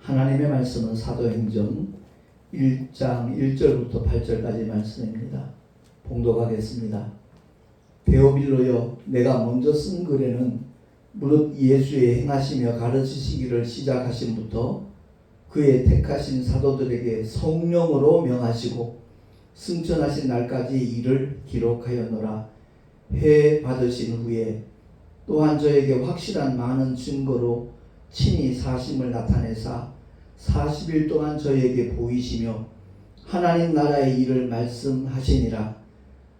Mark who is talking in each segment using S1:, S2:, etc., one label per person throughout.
S1: 하나님의 말씀은 사도행전 1장 1절부터 8절까지 말씀입니다. 봉독하겠습니다. 데오빌로여, 내가 먼저 쓴 글에는 무릇 예수의 행하시며 가르치시기를 시작하신부터 그의 택하신 사도들에게 성령으로 명하시고 승천하신 날까지 이를 기록하였노라. 해 받으신 후에 또한 저에게 확실한 많은 증거로 친히 사심을 나타내사 40일 동안 저에게 보이시며 하나님 나라의 일을 말씀하시니라.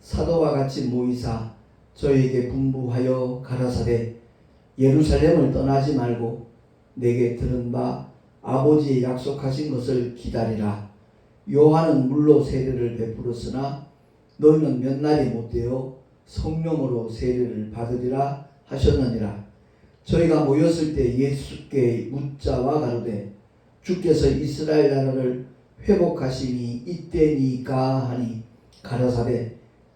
S1: 사도와 같이 모이사 저에게 분부하여 가라사대 예루살렘을 떠나지 말고 내게 들은 바 아버지의 약속하신 것을 기다리라. 요한은 물로 세례를 베풀었으나 너희는 몇 날이 못되어 성령으로 세례를 받으리라 하셨느니라. 저희가 모였을 때 예수께 묻자와 가로되 주께서 이스라엘 나라를 회복하심이 이때니까 하니 가라사대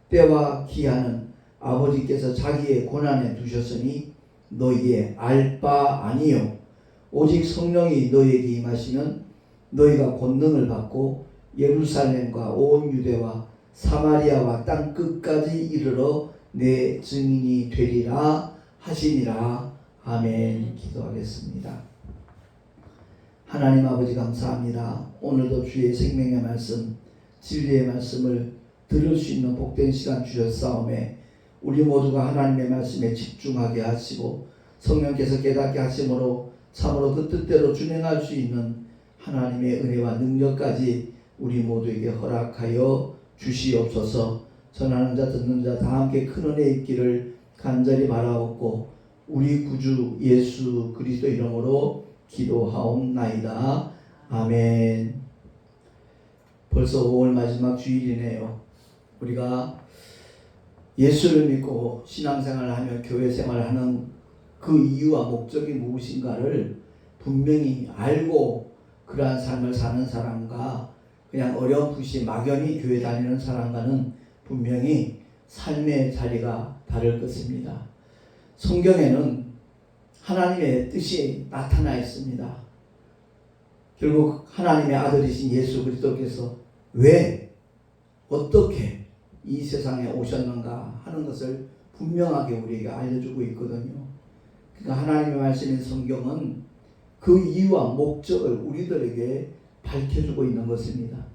S1: 때와 기한은 아버지께서 자기의 고난에 두셨으니 너희의 알 바 아니요 오직 성령이 너희에게 임하시면 너희가 권능을 받고 예루살렘과 온 유대와 사마리아와 땅 끝까지 이르러 내 증인이 되리라 하시니라. 아멘. 기도하겠습니다. 하나님 아버지 감사합니다. 오늘도 주의 생명의 말씀, 진리의 말씀을 들을 수 있는 복된 시간 주셨사오매 우리 모두가 하나님의 말씀에 집중하게 하시고 성령께서 깨닫게 하심으로 참으로 그 뜻대로 준행할 수 있는 하나님의 은혜와 능력까지 우리 모두에게 허락하여 주시옵소서. 전하는 자 듣는 자 다 함께 큰 은혜 있기를 간절히 바라옵고 우리 구주 예수 그리스도 이름으로 기도하옵나이다. 아멘. 벌써 5월 마지막 주일이네요. 우리가 예수를 믿고 신앙생활을 하며 교회 생활을 하는 그 이유와 목적이 무엇인가를 분명히 알고 그러한 삶을 사는 사람과 그냥 어렴풋이 막연히 교회 다니는 사람과는 분명히 삶의 자리가 다를 것입니다. 성경에는 하나님의 뜻이 나타나 있습니다. 결국 하나님의 아들이신 예수 그리스도께서 왜 어떻게 이 세상에 오셨는가 하는 것을 분명하게 우리에게 알려주고 있거든요. 그러니까 하나님의 말씀인 성경은 그 이유와 목적을 우리들에게 밝혀주고 있는 것입니다.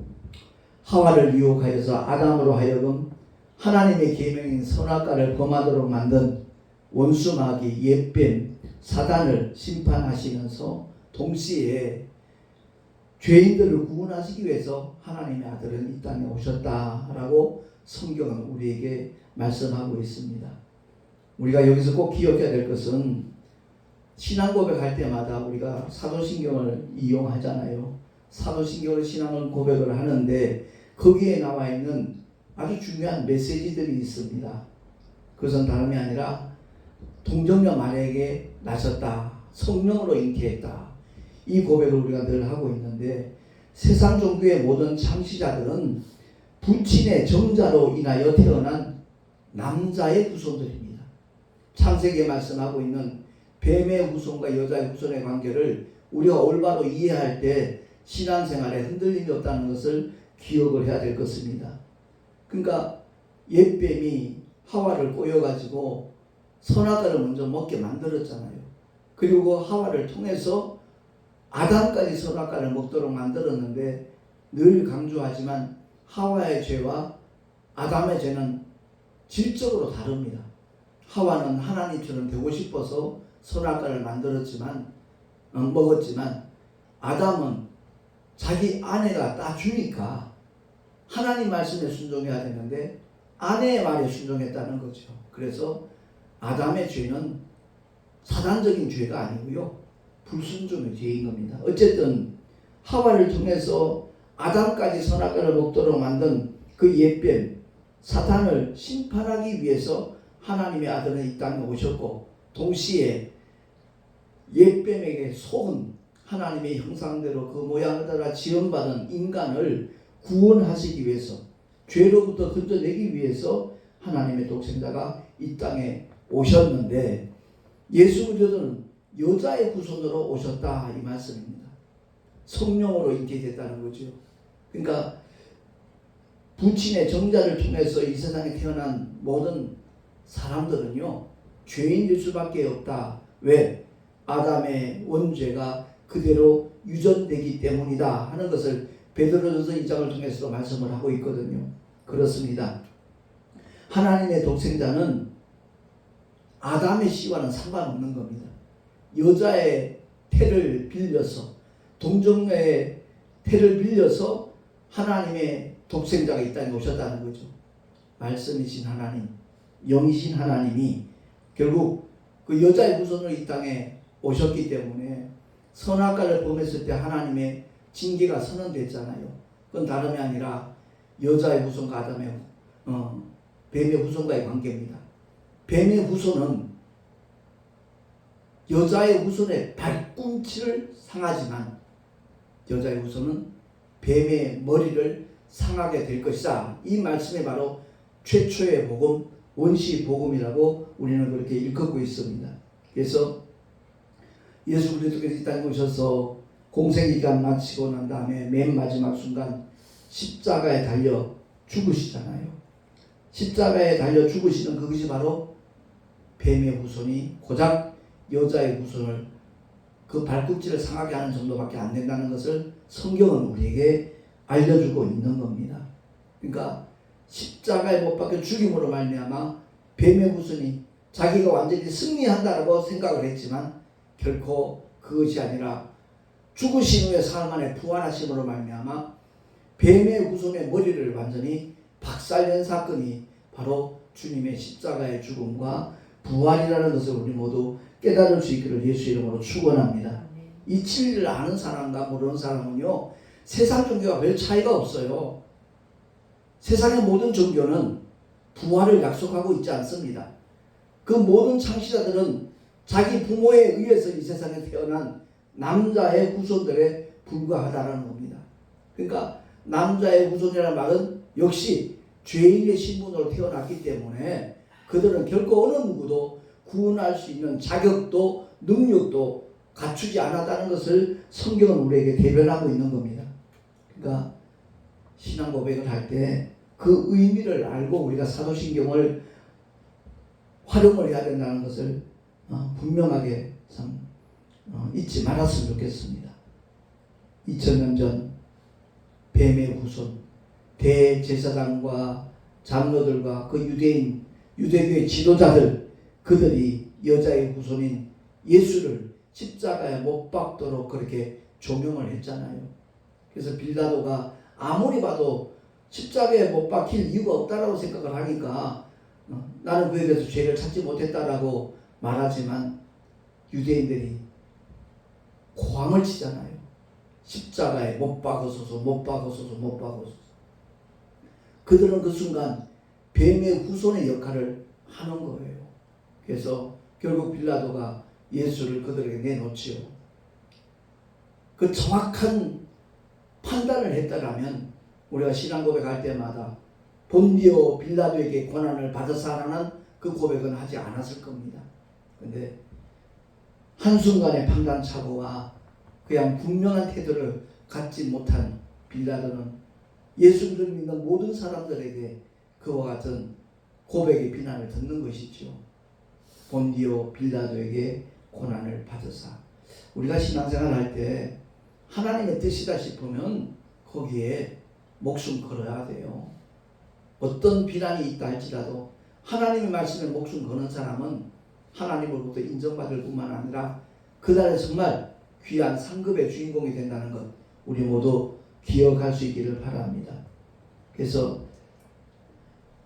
S1: 하와를 유혹하여서 아담으로 하여금 하나님의 계명인 선악과를 범하도록 만든 원수 마귀 옛뱀 사단을 심판하시면서 동시에 죄인들을 구원하시기 위해서 하나님의 아들은 이 땅에 오셨다라고 성경은 우리에게 말씀하고 있습니다. 우리가 여기서 꼭 기억해야 될 것은 신앙 고백할 때마다 우리가 사도신경을 이용하잖아요. 사도신경을 신앙을 고백을 하는데 거기에 나와 있는 아주 중요한 메시지들이 있습니다. 그것은 다름이 아니라 동정녀 마리아에게 나셨다. 성령으로 잉태했다. 이 고백을 우리가 늘 하고 있는데 세상 종교의 모든 창시자들은 부친의 정자로 인하여 태어난 남자의 후손들입니다. 창세기에 말씀하고 있는 뱀의 후손과 여자의 후손의 관계를 우리가 올바로 이해할 때 신앙생활에 흔들림이 없다는 것을 기억을 해야 될 것입니다. 그러니까 옛뱀이 하와를 꼬여가지고 선악과를 먼저 먹게 만들었잖아요. 그리고 그 하와를 통해서 아담까지 선악과를 먹도록 만들었는데 늘 강조하지만 하와의 죄와 아담의 죄는 질적으로 다릅니다. 하와는 하나님처럼 되고 싶어서 선악과를 먹었지만 아담은 자기 아내가 따주니까 하나님 말씀에 순종해야 되는데 아내의 말에 순종했다는 거죠. 그래서 아담의 죄는 사단적인 죄가 아니고요. 불순종의 죄인 겁니다. 어쨌든 하와를 통해서 아담까지 선악과를 먹도록 만든 그 옛뱀 사탄을 심판하기 위해서 하나님의 아들은 이 땅에 오셨고 동시에 옛뱀에게 속은 하나님의 형상대로 그 모양을 따라 지음받은 인간을 구원하시기 위해서 죄로부터 건져내기 위해서 하나님의 독생자가 이 땅에 오셨는데 예수 그리스도는 여자의 후손으로 오셨다 이 말씀입니다. 성령으로 잉태됐다는 거죠. 그러니까 부친의 정자를 통해서 이 세상에 태어난 모든 사람들은요, 죄인일 수밖에 없다. 왜? 아담의 원죄가 그대로 유전되기 때문이다 하는 것을 베드로전서 2장을 통해서도 말씀을 하고 있거든요. 그렇습니다. 하나님의 독생자는 아담의 씨와는 상관없는 겁니다. 여자의 태를 빌려서, 동정의 태를 빌려서 하나님의 독생자가 이 땅에 오셨다는 거죠. 말씀이신 하나님, 영이신 하나님이 결국 그 여자의 후손으로 이 땅에 오셨기 때문에 선악과를 범했을 때 하나님의 징계가 선언됐잖아요. 그건 다름이 아니라 여자의 후손과 아담의 뱀의 후손과의 관계입니다. 뱀의 후손은 여자의 후손의 발꿈치를 상하지만 여자의 후손은 뱀의 머리를 상하게 될 것이다. 이 말씀이 바로 최초의 복음, 원시 복음이라고 우리는 그렇게 일컫고 있습니다. 그래서 예수 그리스도께서 이 땅에 오셔서 공생기간 마치고 난 다음에 맨 마지막 순간 십자가에 달려 죽으시잖아요. 십자가에 달려 죽으시는 그것이 바로 뱀의 후손이 고작 여자의 후손을 그 발꿈치를 상하게 하는 정도밖에 안 된다는 것을 성경은 우리에게 알려주고 있는 겁니다. 그러니까 십자가에 못 박혀 죽임으로 말미암아 뱀의 후손이 자기가 완전히 승리한다라고 생각을 했지만 결코 그것이 아니라 죽으신 후에 사흘 만에 부활하심으로 말미암아 뱀의 후손의 머리를 완전히 박살낸 사건이 바로 주님의 십자가의 죽음과 부활이라는 것을 우리 모두 깨달을 수 있기를 예수 이름으로 축원합니다. 이 진리를 아는 사람과 모르는 사람은요, 세상 종교와 별 차이가 없어요. 세상의 모든 종교는 부활을 약속하고 있지 않습니다. 그 모든 창시자들은 자기 부모에 의해서 이 세상에 태어난 남자의 후손들에 불과하다는 겁니다. 그러니까 남자의 후손이라는 말은 역시 죄인의 신분으로 태어났기 때문에 그들은 결코 어느 누구도 구원할 수 있는 자격도 능력도 갖추지 않았다는 것을 성경은 우리에게 대변하고 있는 겁니다. 그러니까 신앙 고백을 할 때 그 의미를 알고 우리가 사도신경을 활용을 해야 된다는 것을 분명하게 잊지 말았으면 좋겠습니다. 2000년 전 뱀의 후손 대제사장과 장로들과 그 유대교의 지도자들, 그들이 여자의 후손인 예수를 십자가에 못 박도록 그렇게 조명을 했잖아요. 그래서 빌라도가 아무리 봐도 십자가에 못 박힐 이유가 없다라고 생각을 하니까 나는 그에 대해서 죄를 찾지 못했다라고 말하지만 유대인들이 고함을 치잖아요. 십자가에 못 박으소서, 못 박으소서, 못 박으소서. 그들은 그 순간 뱀의 후손의 역할을 하는 거예요. 그래서 결국 빌라도가 예수를 그들에게 내놓지요. 그 정확한 판단을 했다라면 우리가 신앙 고백할 때마다 본디오 빌라도에게 고난을 받으사라는 그 고백은 하지 않았을 겁니다. 그런데 한순간의 판단착오와 그냥 분명한 태도를 갖지 못한 빌라도는 예수를 믿는 모든 사람들에게 그와 같은 고백의 비난을 듣는 것이죠. 본디오 빌라도에게 고난을 받으사. 우리가 신앙생활 할 때 하나님의 뜻이다 싶으면 거기에 목숨 걸어야 돼요. 어떤 비난이 있다 할지라도 하나님의 말씀에 목숨 거는 사람은 하나님으로부터 인정받을 뿐만 아니라 그날에 정말 귀한 상급의 주인공이 된다는 것 우리 모두 기억할 수 있기를 바랍니다. 그래서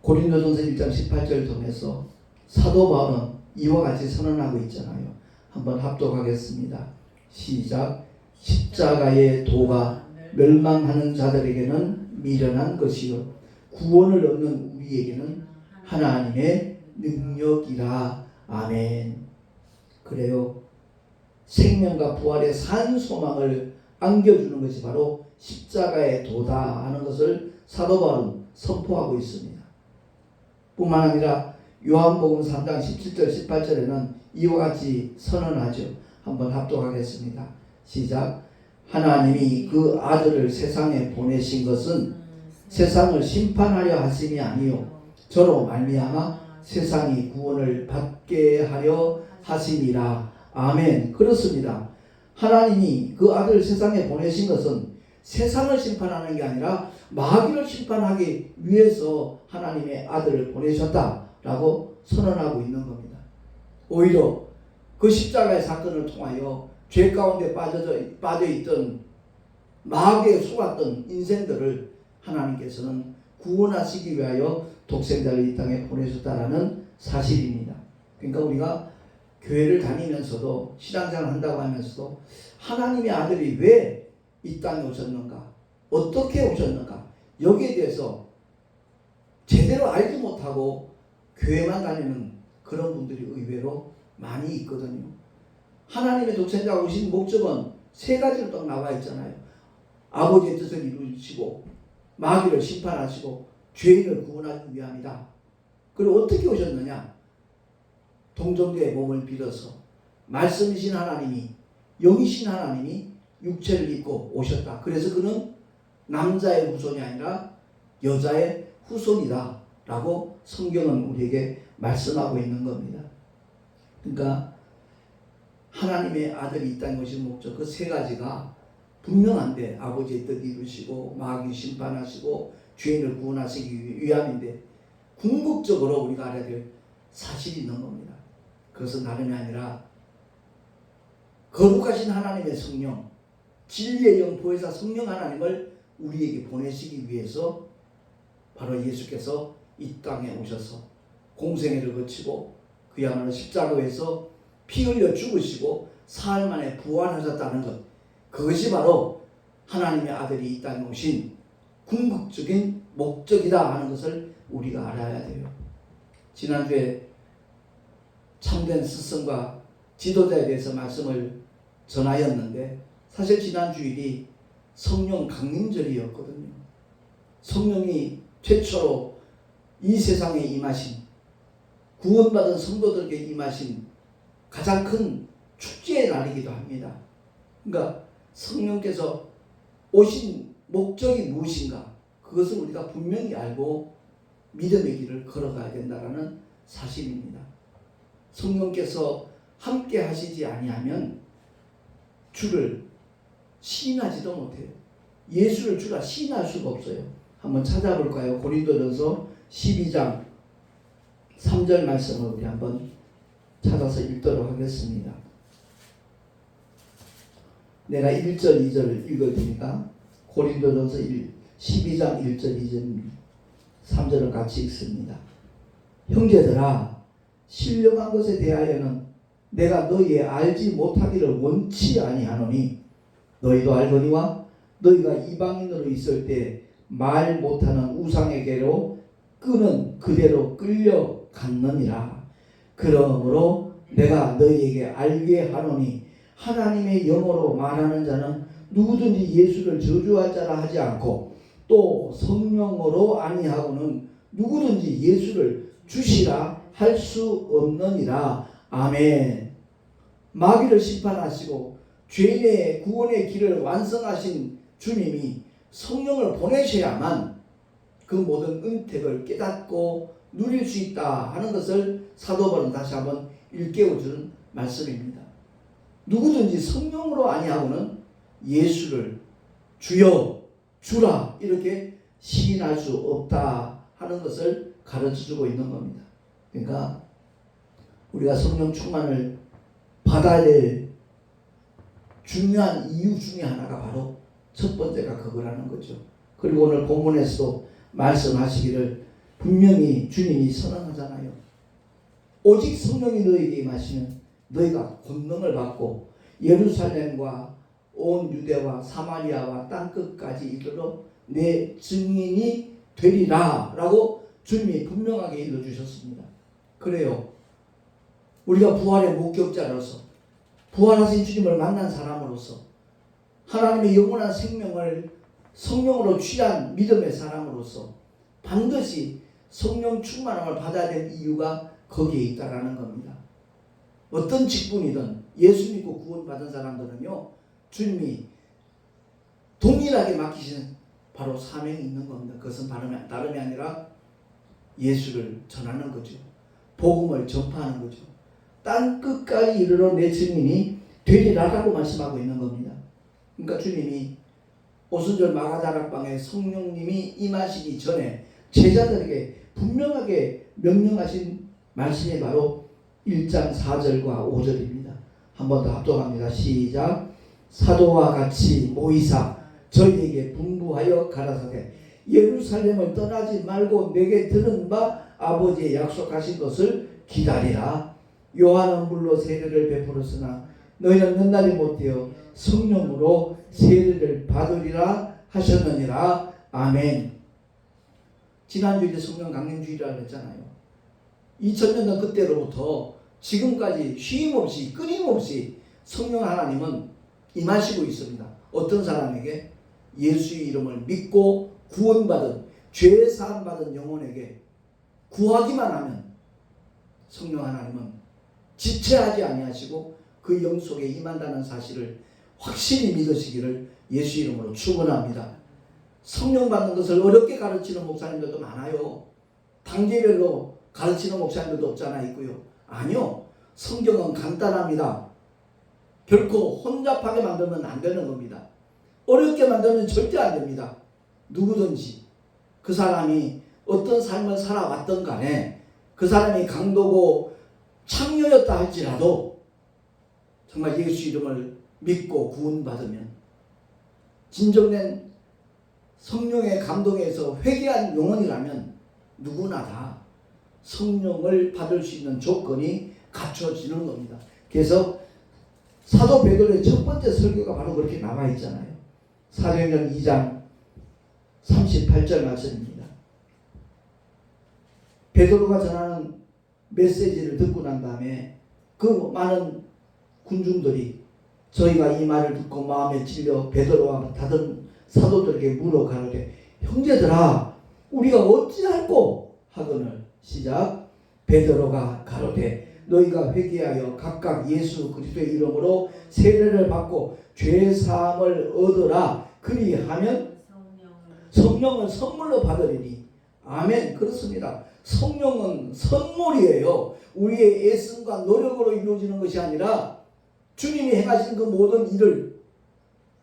S1: 고린도전서 1장 18절을 통해서 사도 바울은 이와 같이 선언하고 있잖아요. 한번 합독하겠습니다. 시작. 십자가의 도가 멸망하는 자들에게는 미련한 것이요 구원을 얻는 우리에게는 하나님의 능력이라. 아멘. 그래요. 생명과 부활의 산 소망을 안겨주는 것이 바로 십자가의 도다 하는 것을 사도 바울은 선포하고 있습니다. 뿐만 아니라 요한복음 3장 17절 18절에는 이와 같이 선언하죠. 한번 합독하겠습니다. 시작. 하나님이 그 아들을 세상에 보내신 것은 세상을 심판하려 하심이 아니요 저로 말미암아 세상이 구원을 받게 하려 하심이라. 아멘. 그렇습니다. 하나님이 그 아들을 세상에 보내신 것은 세상을 심판하는 게 아니라 마귀를 심판하기 위해서 하나님의 아들을 보내셨다라고 선언하고 있는 겁니다. 오히려 그 십자가의 사건을 통하여 죄 가운데 빠져있던 마귀에 속았던 인생들을 하나님께서는 구원하시기 위하여 독생자를 이 땅에 보내셨다라는 사실입니다. 그러니까 우리가 교회를 다니면서도 신앙생활을 한다고 하면서도 하나님의 아들이 왜 이 땅에 오셨는가, 어떻게 오셨는가, 여기에 대해서 제대로 알지 못하고 교회만 다니는 그런 분들이 의외로 많이 있거든요. 하나님의 독생자가 오신 목적은 세 가지로 딱 나와 있잖아요. 아버지의 뜻을 이루시고 마귀를 심판하시고 죄인을 구원하기 위함이다. 그리고 어떻게 오셨느냐? 동정녀의 몸을 빌어서 말씀이신 하나님이, 영이신 하나님이 육체를 입고 오셨다. 그래서 그는 남자의 후손이 아니라 여자의 후손이다 라고 성경은 우리에게 말씀하고 있는 겁니다. 그러니까 하나님의 아들이 이 땅에 오신 목적, 그 세 가지가 분명한데, 아버지의 뜻 이루시고 마귀 심판하시고 죄인을 구원하시기 위함인데, 궁극적으로 우리가 알아야 될 사실이 있는 겁니다. 그것은 다름이 아니라 거룩하신 하나님의 성령, 진리의 영 보혜사 성령 하나님을 우리에게 보내시기 위해서 바로 예수께서 이 땅에 오셔서 공생애를 거치고 그야말로 십자가에서 피 흘려 죽으시고 사흘 만에 부활하셨다는 것, 그것이 바로 하나님의 아들이 이 땅에 오신 궁극적인 목적이다 하는 것을 우리가 알아야 돼요. 지난주에 참된 스승과 지도자에 대해서 말씀을 전하였는데, 사실 지난 주일이 성령 강림절이었거든요. 성령이 최초로 이 세상에 임하신, 구원받은 성도들에게 임하신 가장 큰 축제의 날이기도 합니다. 그러니까 성령께서 오신 목적이 무엇인가, 그것을 우리가 분명히 알고 믿음의 길을 걸어가야 된다는 사실입니다. 성령께서 함께 하시지 아니하면 주를 시인하지도 못해요. 예수를 주라 시인할 수가 없어요. 한번 찾아볼까요? 고린도전서 12장 3절 말씀을 우리 한번 찾아서 읽도록 하겠습니다. 내가 1절 2절을 읽을 테니까 고린도전서 12장 1절 2절 3절을 같이 읽습니다. 형제들아, 신령한 것에 대하여는 내가 너희의 알지 못하기를 원치 아니하노니 너희도 알거니와 너희가 이방인으로 있을 때 말 못하는 우상에게로 끄는 그대로 끌려갔느니라. 그러므로 내가 너희에게 알게 하노니 하나님의 영어로 말하는 자는 누구든지 예수를 저주할 자라 하지 않고 또 성령으로 아니하고는 누구든지 예수를 주시라 할 수 없느니라. 아멘. 마귀를 심판하시고 죄인의 구원의 길을 완성하신 주님이 성령을 보내셔야만 그 모든 은택을 깨닫고 누릴 수 있다 하는 것을 사도 바울은 다시 한번 일깨워주는 말씀입니다. 누구든지 성령으로 아니하고는 예수를 주여 주라 이렇게 시인할 수 없다 하는 것을 가르쳐주고 있는 겁니다. 그러니까 우리가 성령 충만을 받아야 될 중요한 이유 중에 하나가 바로 첫 번째가 그거라는 거죠. 그리고 오늘 본문에서도 말씀하시기를 분명히 주님이 선언하잖아요. 오직 성령이 너희에게 임하시면 너희가 권능을 받고 예루살렘과 온 유대와 사마리아와 땅끝까지 이르러 내 증인이 되리라 라고 주님이 분명하게 일러주셨습니다. 그래요. 우리가 부활의 목격자로서 부활하신 주님을 만난 사람으로서 하나님의 영원한 생명을 성령으로 취한 믿음의 사람으로서 반드시 성령 충만함을 받아야 될 이유가 거기에 있다라는 겁니다. 어떤 직분이든 예수 믿고 구원받은 사람들은요, 주님이 동일하게 맡기신 바로 사명이 있는 겁니다. 그것은 다름이 아니라 예수를 전하는 거죠. 복음을 전파하는 거죠. 땅 끝까지 이르러 내 증인이 되리라라고 말씀하고 있는 겁니다. 그러니까 주님이 오순절 마가다락방에 성령님이 임하시기 전에 제자들에게 분명하게 명령하신 말씀이 바로 1장 4절과 5절입니다. 한 번 더 합독합니다. 시작. 사도와 같이 모이사 저희에게 분부하여 가라사대 예루살렘을 떠나지 말고 내게 들은 바 아버지의 약속하신 것을 기다리라. 요한은 물로 세례를 베풀었으나 너희는 몇 날이 못되어 성령으로 세례를 받으리라 하셨느니라. 아멘. 지난주에 성령 강림주의라고 했잖아요. 2000년 그때로부터 지금까지 쉼없이 끊임없이 성령 하나님은 임하시고 있습니다. 어떤 사람에게? 예수의 이름을 믿고 구원받은 죄 사함 받은 영혼에게 구하기만 하면 성령 하나님은 지체하지 아니하시고 그 영 속에 임한다는 사실을 확실히 믿으시기를 예수 이름으로 축원합니다. 성령 받는 것을 어렵게 가르치는 목사님들도 많아요. 단계별로 가르치는 목사님들도 없잖아 있고요. 아니요. 성경은 간단합니다. 결코 혼잡하게 만들면 안 되는 겁니다. 어렵게 만들면 절대 안 됩니다. 누구든지 그 사람이 어떤 삶을 살아왔던 간에 그 사람이 강도고 창녀였다 할지라도 정말 예수 이름을 믿고 구원받으면 진정된 성령의 감동에서 회개한 영혼이라면 누구나 다 성령을 받을 수 있는 조건이 갖춰지는 겁니다. 그래서 사도 베드로의 첫 번째 설교가 바로 그렇게 나와 있잖아요. 사도행전 2장 38절 말씀입니다. 베드로가 전하는 메시지를 듣고 난 다음에 그 많은 군중들이 저희가 이 말을 듣고 마음에 찔려 베드로와 다른 사도들에게 물어 가로되 형제들아 우리가 어찌할꼬 하거늘. 시작. 베드로가 가로되 너희가 회개하여 각각 예수 그리스도의 이름으로 세례를 받고 죄 사함을 얻으라. 그리하면 성령을 선물로 받으리니. 아멘. 그렇습니다. 성령은 선물이에요. 우리의 애씀과 노력으로 이루어지는 것이 아니라 주님이 행하신 그 모든 일을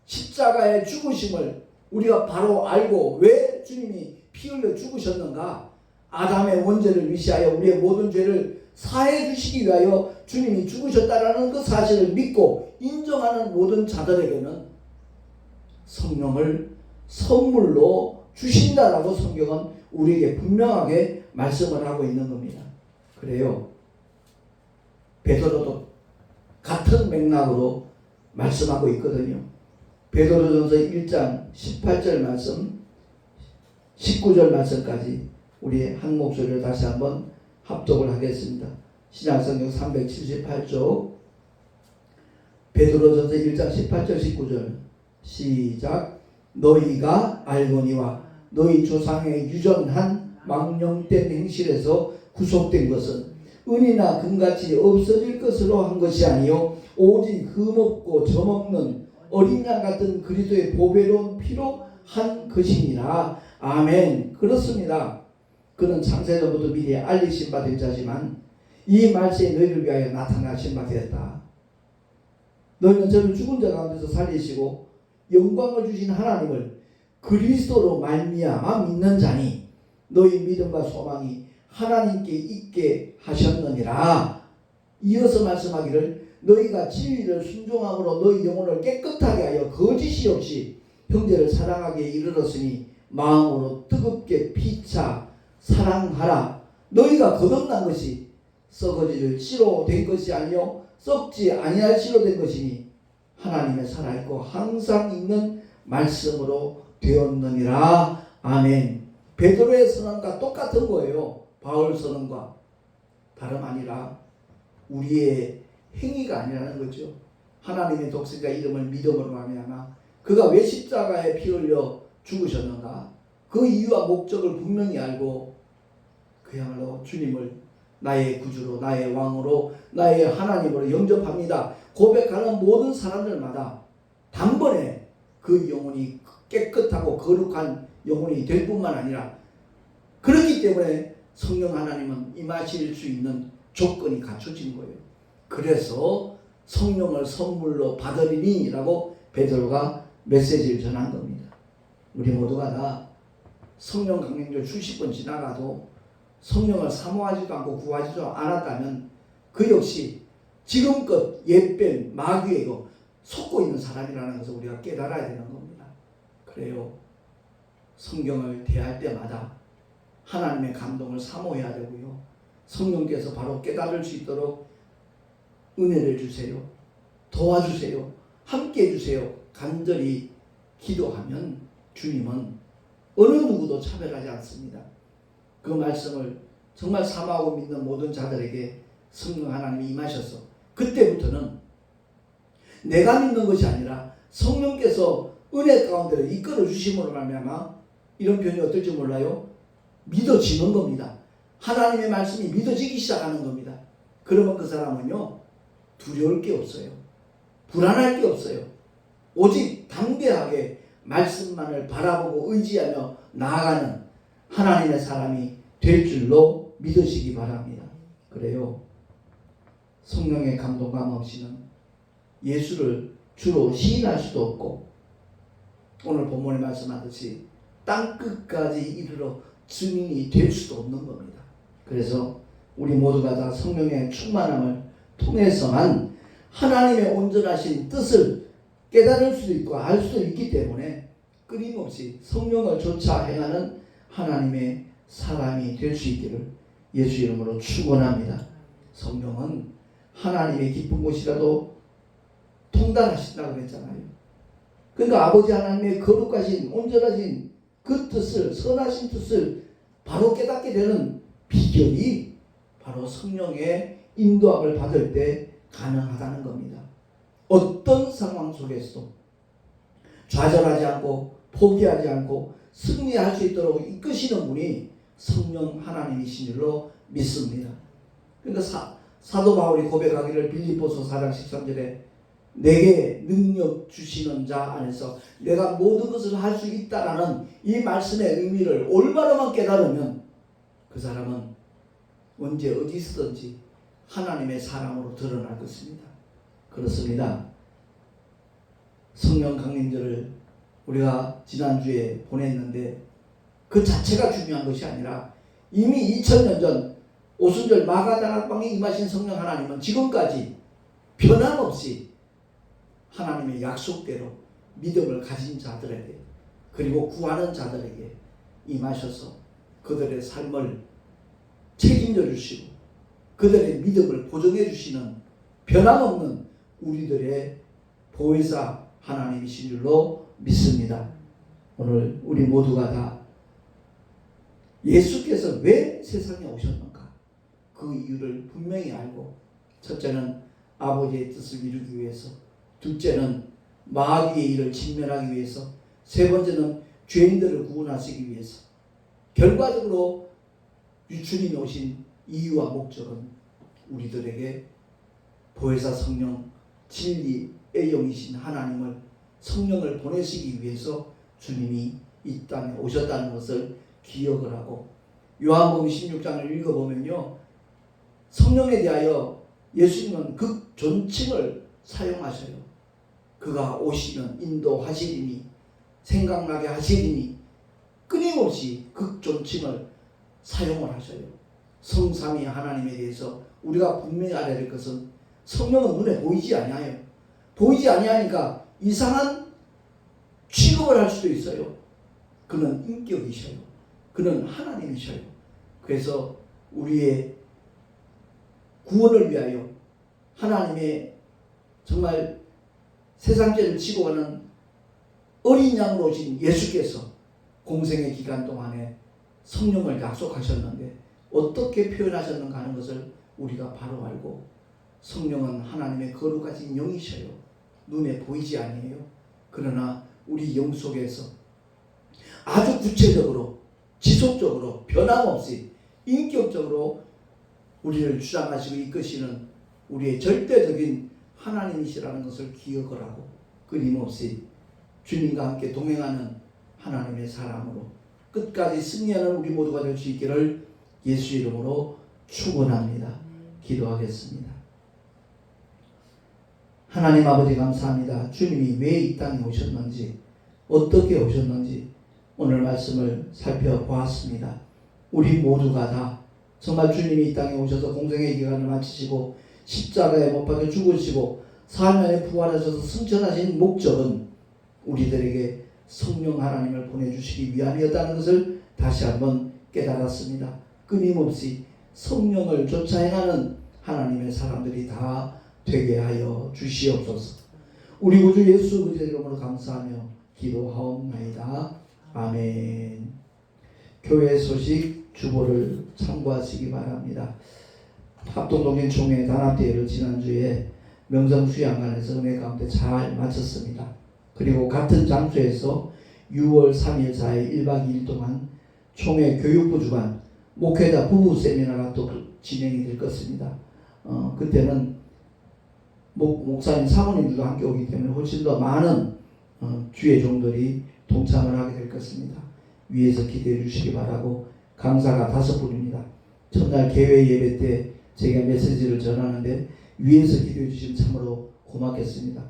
S1: 십자가의 죽으심을 우리가 바로 알고 왜 주님이 피 흘려 죽으셨는가? 아담의 원죄를 위시하여 우리의 모든 죄를 사해 주시기 위하여 주님이 죽으셨다라는 그 사실을 믿고 인정하는 모든 자들에게는 성령을 선물로 주신다라고 성경은 우리에게 분명하게 말씀을 하고 있는 겁니다. 그래요. 베드로도 같은 맥락으로 말씀하고 있거든요. 베드로전서 1장 18절 말씀 19절 말씀까지 우리 한 목소리로 다시 한번 합독을 하겠습니다. 신약성경 378쪽 베드로전서 1장 18절 19절 시작. 너희가 알거니와 너희 조상의 유전한 망령된 행실에서 구속된 것은 은이나 금같이 없어질 것으로 한 것이 아니요 오직 흠없고 점없는 어린 양 같은 그리스도의 보배로운 피로 한 것이니라. 아멘. 그렇습니다. 그는 창세전부터 미리 알리신 바 된 자지만 이 말씀이 너희를 위하여 나타나신 바 되었다. 너희는 저를 죽은 자 가운데서 살리시고 영광을 주신 하나님을 그리스도로 말미암아 믿는 자니 너희 믿음과 소망이 하나님께 있게 하셨느니라. 이어서 말씀하기를 너희가 진리를 순종함으로 너희 영혼을 깨끗하게 하여 거짓이 없이 형제를 사랑하기에 이르렀으니 마음으로 뜨겁게 피차 사랑하라. 너희가 거듭난 것이 썩어질 씨로 된 것이 아니요 썩지 아니할 씨로 된 것이니 하나님의 살아있고 항상 있는 말씀으로 되었느니라. 아멘. 베드로의 선언과 똑같은 거예요. 바울 선언과 다름 아니라 우리의 행위가 아니라는 거죠. 하나님의 독생자 이름을 믿음으로 말미암아 그가 왜 십자가에 피 흘려 죽으셨는가? 그 이유와 목적을 분명히 알고 그야말로 주님을 나의 구주로 나의 왕으로 나의 하나님으로 영접합니다 고백하는 모든 사람들마다 단번에 그 영혼이 깨끗하고 거룩한 영혼이 될 뿐만 아니라, 그렇기 때문에 성령 하나님은 임하실 수 있는 조건이 갖춰진 거예요. 그래서 성령을 선물로 받으리니 라고 베드로가 메시지를 전한 겁니다. 우리 모두가 다 성령 강림절 수십 번 지나가도 성령을 사모하지도 않고 구하지도 않았다면 그 역시 지금껏 옛뱀 마귀에 속고 있는 사람이라는 것을 우리가 깨달아야 되는 겁니다. 그래요. 성경을 대할 때마다 하나님의 감동을 사모해야 되고요. 성령께서 바로 깨달을 수 있도록 은혜를 주세요. 도와주세요. 함께 해주세요. 간절히 기도하면 주님은 어느 누구도 차별하지 않습니다. 그 말씀을 정말 사모하고 믿는 모든 자들에게 성령 하나님이 임하셔서 그때부터는 내가 믿는 것이 아니라 성령께서 은혜 가운데를 이끌어 주심으로 말미암아 이런 표현이 어떨지 몰라요. 믿어지는 겁니다. 하나님의 말씀이 믿어지기 시작하는 겁니다. 그러면 그 사람은요 두려울 게 없어요. 불안할 게 없어요. 오직 담대하게 말씀만을 바라보고 의지하며 나아가는 하나님의 사람이 될 줄로 믿으시기 바랍니다. 그래요. 성령의 감동감 없이는 예수를 주로 시인할 수도 없고 오늘 본문에 말씀하듯이 땅끝까지 이르러 증인이 될 수도 없는 겁니다. 그래서 우리 모두가 다 성령의 충만함을 통해서만 하나님의 온전하신 뜻을 깨달을 수도 있고 알 수도 있기 때문에 끊임없이 성령을 좇아 행하는 하나님의 사람이 될 수 있기를 예수 이름으로 축원합니다. 성령은 하나님의 깊은 곳이라도 통달하신다고 그랬잖아요. 그러니까 아버지 하나님의 거룩하신 온전하신 그 뜻을, 선하신 뜻을 바로 깨닫게 되는 비결이 바로 성령의 인도함을 받을 때 가능하다는 겁니다. 어떤 상황 속에서도 좌절하지 않고 포기하지 않고 승리할 수 있도록 이끄시는 분이 성령 하나님이신 줄로 믿습니다. 그러니까 사도 바울이 고백하기를 빌립보서 4장 13절에 내게 능력 주시는 자 안에서 내가 모든 것을 할 수 있다라는 이 말씀의 의미를 올바로만 깨달으면 그 사람은 언제 어디서든지 하나님의 사람으로 드러날 것입니다. 그렇습니다. 성령 강림절을 우리가 지난주에 보냈는데 그 자체가 중요한 것이 아니라 이미 2000년 전 오순절 마가다락방에 임하신 성령 하나님은 지금까지 변함없이 하나님의 약속대로 믿음을 가진 자들에게 그리고 구하는 자들에게 임하셔서 그들의 삶을 책임져 주시고 그들의 믿음을 보존해 주시는 변함없는 우리들의 보혜사 하나님이신 줄로 믿습니다. 오늘 우리 모두가 다 예수께서 왜 세상에 오셨는가 그 이유를 분명히 알고 첫째는 아버지의 뜻을 이루기 위해서 둘째는 마귀의 일을 진멸하기 위해서 세 번째는 죄인들을 구원하시기 위해서 결과적으로 주님이 오신 이유와 목적은 우리들에게 보혜사 성령 진리의 영이신 하나님을 성령을 보내시기 위해서 주님이 이 땅에 오셨다는 것을 기억을 하고 요한복음 16장을 읽어보면요 성령에 대하여 예수님은 극존칭을 사용하셔요. 그가 오시면 인도하시리니 생각나게 하시리니 끊임없이 극존칭을 사용을 하셔요. 성삼위 하나님에 대해서 우리가 분명히 알아야 될 것은 성령은 눈에 보이지 아니하여 보이지 아니하니까 이상한 취급을 할 수도 있어요. 그는 인격이셔요. 그는 하나님이셔요. 그래서 우리의 구원을 위하여 하나님의 정말 세상죄를 지고 가는 어린 양으로 오신 예수께서 공생의 기간 동안에 성령을 약속하셨는데 어떻게 표현하셨는가 하는 것을 우리가 바로 알고 성령은 하나님의 거룩하신 영이셔요. 눈에 보이지 아니에요. 그러나 우리 영 속에서 아주 구체적으로 지속적으로 변함없이 인격적으로 우리를 주장하시고 이끄시는 우리의 절대적인 하나님이시라는 것을 기억을 하고 끊임없이 주님과 함께 동행하는 하나님의 사람으로 끝까지 승리하는 우리 모두가 될 수 있기를 예수 이름으로 축원합니다. 기도하겠습니다. 하나님 아버지 감사합니다. 주님이 왜 이 땅에 오셨는지 어떻게 오셨는지 오늘 말씀을 살펴보았습니다. 우리 모두가 다 정말 주님이 이 땅에 오셔서 공생의 기간을 마치시고 십자가에 못 박혀 죽으시고 사흘 만에 부활하셔서 승천하신 목적은 우리들에게 성령 하나님을 보내주시기 위함이었다는 것을 다시 한번 깨달았습니다. 끊임없이 성령을 쫓아 행하는 하나님의 사람들이 다 되게 하여 주시옵소서. 우리 구주 예수 그리스도의 이름으로 감사하며 기도하옵나이다. 아멘. 교회 소식 주보를 참고하시기 바랍니다. 합동동인 총회 단합대회를 지난주에 명성수양관에서 은혜 가운데 잘 마쳤습니다. 그리고 같은 장소에서 6월 3일 4일 1박 2일 동안 총회 교육부 주관 목회자 부부 세미나가 또 진행이 될 것입니다. 그때는 목사님 사모님들도 함께 오기 때문에 훨씬 더 많은 주의 종들이 동참을 하게 될 것입니다. 위에서 기대해 주시기 바라고 강사가 5분입니다. 첫날 개회 예배 때 제가 메시지를 전하는데 위에서 기도해 주시면 참으로 고맙겠습니다.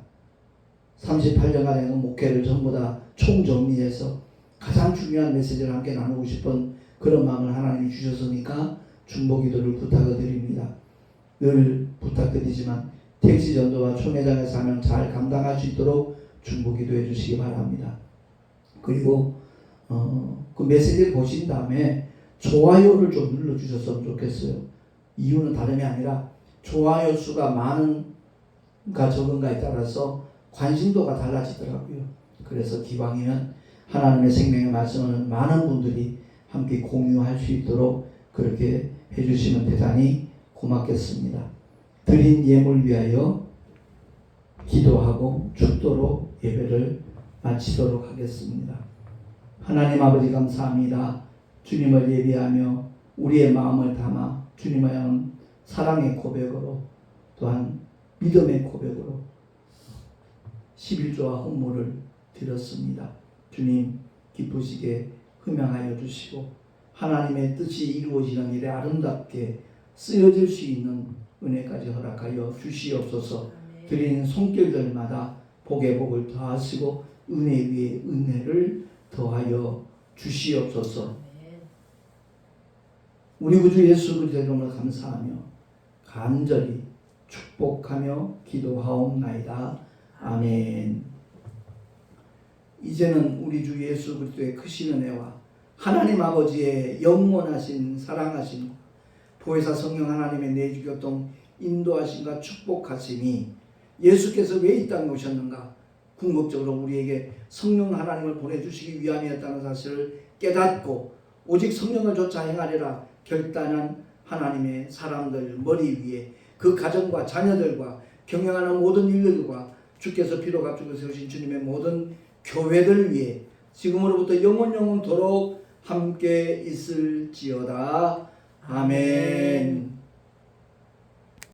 S1: 38년간의 목회를 전부 다 총정리해서 가장 중요한 메시지를 함께 나누고 싶은 그런 마음을 하나님이 주셨으니까 중보기도를 부탁을 드립니다. 늘 부탁드리지만 택시 전도와 총회장의 사명 잘 감당할 수 있도록 중보기도해 주시기 바랍니다. 그리고 그 메시지를 보신 다음에 좋아요를 좀 눌러주셨으면 좋겠어요. 이유는 다름이 아니라 좋아요 수가 많은가 적은가에 따라서 관심도가 달라지더라고요. 그래서 기왕이면 하나님의 생명의 말씀을 많은 분들이 함께 공유할 수 있도록 그렇게 해주시면 대단히 고맙겠습니다. 드린 예물 위하여 기도하고 축도로 예배를 마치도록 하겠습니다. 하나님 아버지 감사합니다. 주님을 예비하며 우리의 마음을 담아 주님을 향한 사랑의 고백으로 또한 믿음의 고백으로 11조와 헌물을 드렸습니다. 주님 기쁘시게 흠양하여 주시고 하나님의 뜻이 이루어지는 일에 아름답게 쓰여질 수 있는 은혜까지 허락하여 주시옵소서. 드린 손길들마다 복에 복을 더하시고 은혜 위에 은혜를 더하여 주시옵소서. 우리 구주 예수 그리스도의 이름으로 감사하며 간절히 축복하며 기도하옵나이다. 아멘. 이제는 우리 주 예수 그리스도의 크신 은혜와 하나님 아버지의 영원하신 사랑하심 보혜사 성령 하나님의 내주교통 인도하심과 축복하심이 예수께서 왜 이 땅에 오셨는가 궁극적으로 우리에게 성령 하나님을 보내주시기 위함이었다는 사실을 깨닫고 오직 성령을 쫓아 행하리라 결단한 하나님의 사람들 머리 위에 그 가정과 자녀들과 경영하는 모든 일들과 주께서 피로 값주고 세우신 주님의 모든 교회들 위해 지금으로부터 영원토록 함께 있을지어다. 아멘.